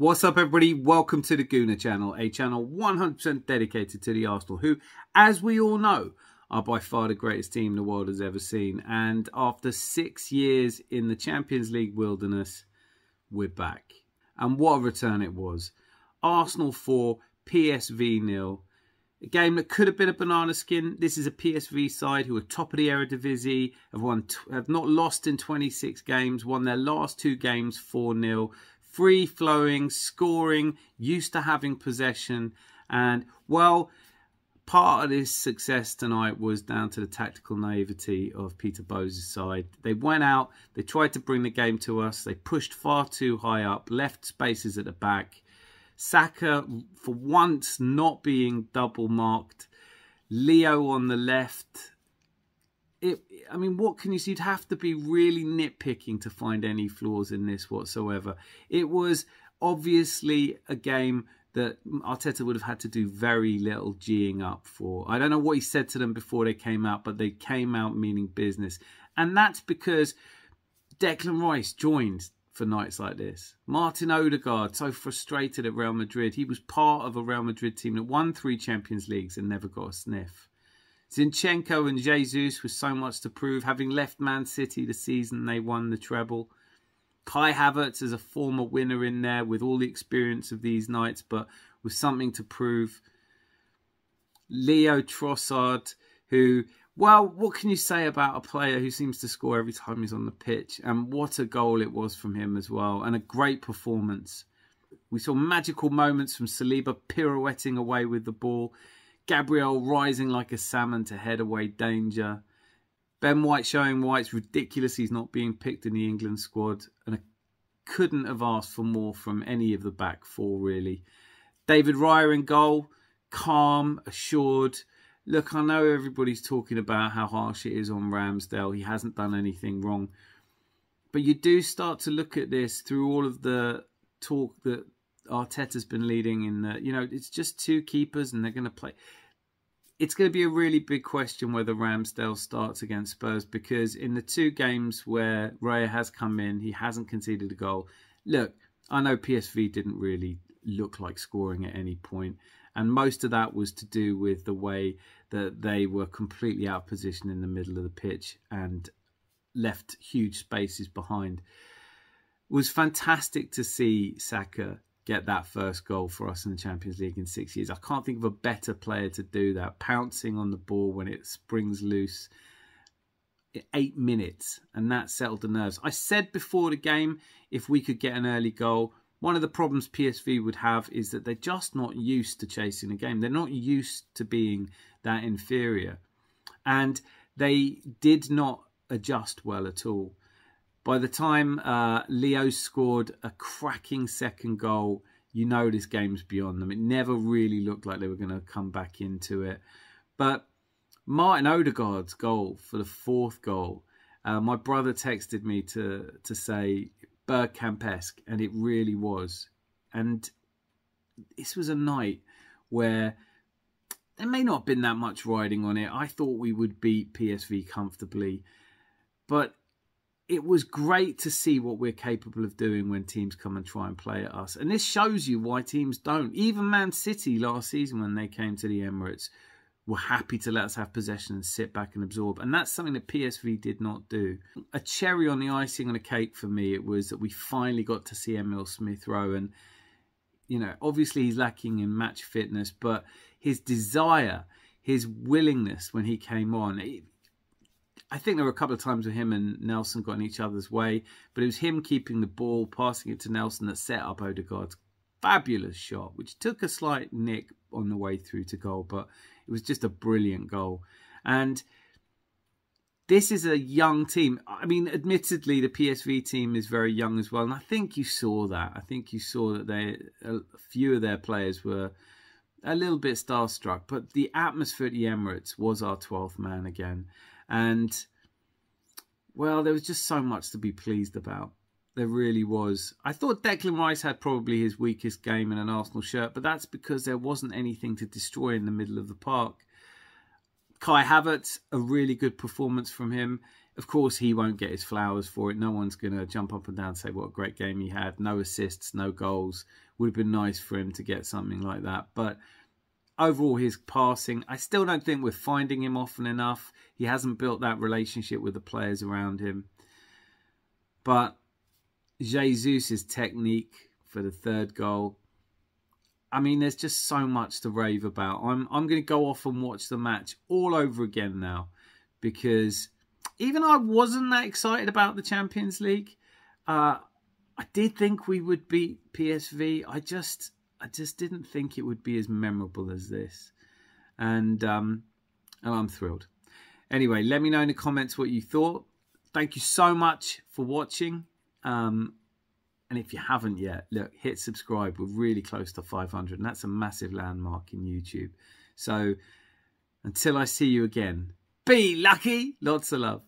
What's up, everybody? Welcome to the Gooner channel, a channel 100% dedicated to the Arsenal, who, as we all know, are by far the greatest team the world has ever seen. And after 6 years in the Champions League wilderness, we're back. And what a return it was. Arsenal 4, PSV 0. A game that could have been a banana skin. This is a PSV side who are top of the Eredivisie, have not lost in 26 games, won their last 2 games 4-0. Free-flowing, scoring, used to having possession. And, well, part of this success tonight was down to the tactical naivety of Peter Bosz's side. They went out, they tried to bring the game to us, they pushed far too high up, left spaces at the back. Saka, for once, not being double-marked. Leo on the left. I mean, what can you see? You'd have to be really nitpicking to find any flaws in this whatsoever. It was obviously a game that Arteta would have had to do very little G'ing up for. I don't know what he said to them before they came out, but they came out meaning business. And that's because Declan Rice joined for nights like this. Martin Odegaard, so frustrated at Real Madrid. He was part of a Real Madrid team that won 3 Champions Leagues and never got a sniff. Zinchenko and Jesus with so much to prove, having left Man City the season they won the treble. Kai Havertz as a former winner in there with all the experience of these nights, but with something to prove. Leo Trossard, who, well, what can you say about a player who seems to score every time he's on the pitch? And what a goal it was from him as well, and a great performance. We saw magical moments from Saliba pirouetting away with the ball. Gabriel rising like a salmon to head away danger. Ben White showing why it's ridiculous he's not being picked in the England squad. And I couldn't have asked for more from any of the back four, really. David Raya in goal. Calm, assured. Look, I know everybody's talking about how harsh it is on Ramsdale. He hasn't done anything wrong. But you do start to look at this through all of the talk that Arteta's been leading in the, it's just 2 keepers and they're going to play. It's going to be a really big question whether Ramsdale starts against Spurs, because in the 2 games where Raya has come in, he hasn't conceded a goal. Look, I know PSV didn't really look like scoring at any point, and most of that was to do with the way that they were completely out of position in the middle of the pitch and left huge spaces behind. It was fantastic to see Saka get that first goal for us in the Champions League in 6 years. I can't think of a better player to do that. Pouncing on the ball when it springs loose. 8 minutes, and that settled the nerves. I said before the game, if we could get an early goal, one of the problems PSV would have is that they're just not used to chasing a game. They're not used to being that inferior. And they did not adjust well at all. By the time Leo scored a cracking second goal, you know this game's beyond them. It never really looked like they were going to come back into it. But Martin Odegaard's goal for the 4th goal, my brother texted me to say Bergkamp-esque, and it really was. And this was a night where there may not have been that much riding on it. I thought we would beat PSV comfortably, but it was great to see what we're capable of doing when teams come and try and play at us. And this shows you why teams don't. Even Man City last season, when they came to the Emirates, were happy to let us have possession and sit back and absorb. And that's something that PSV did not do. A cherry on the icing on the cake for me, it was that we finally got to see Emil Smith-Rowe. And, obviously he's lacking in match fitness, but his desire, his willingness when he came on, I think there were a couple of times where him and Nelson got in each other's way, but it was him keeping the ball, passing it to Nelson that set up Odegaard's fabulous shot, which took a slight nick on the way through to goal, but it was just a brilliant goal. And this is a young team. I mean, admittedly, the PSV team is very young as well, and I think you saw that. I think you saw that a few of their players were a little bit starstruck, but the atmosphere at the Emirates was our 12th man again. And, well, there was just so much to be pleased about. There really was. I thought Declan Rice had probably his weakest game in an Arsenal shirt, but that's because there wasn't anything to destroy in the middle of the park. Kai Havertz, a really good performance from him. Of course, he won't get his flowers for it. No one's going to jump up and down and say what a great game he had. No assists, no goals. Would have been nice for him to get something like that. But overall, his passing, I still don't think we're finding him often enough. He hasn't built that relationship with the players around him. But Jesus' technique for the third goal, I mean, there's just so much to rave about. I'm going to go off and watch the match all over again now, because even I wasn't that excited about the Champions League. I did think we would beat PSV. I just didn't think it would be as memorable as this. And I'm thrilled. Anyway, let me know in the comments what you thought. Thank you so much for watching. And if you haven't yet, look, hit subscribe. We're really close to 500, and that's a massive landmark in YouTube. So until I see you again, be lucky. Lots of love.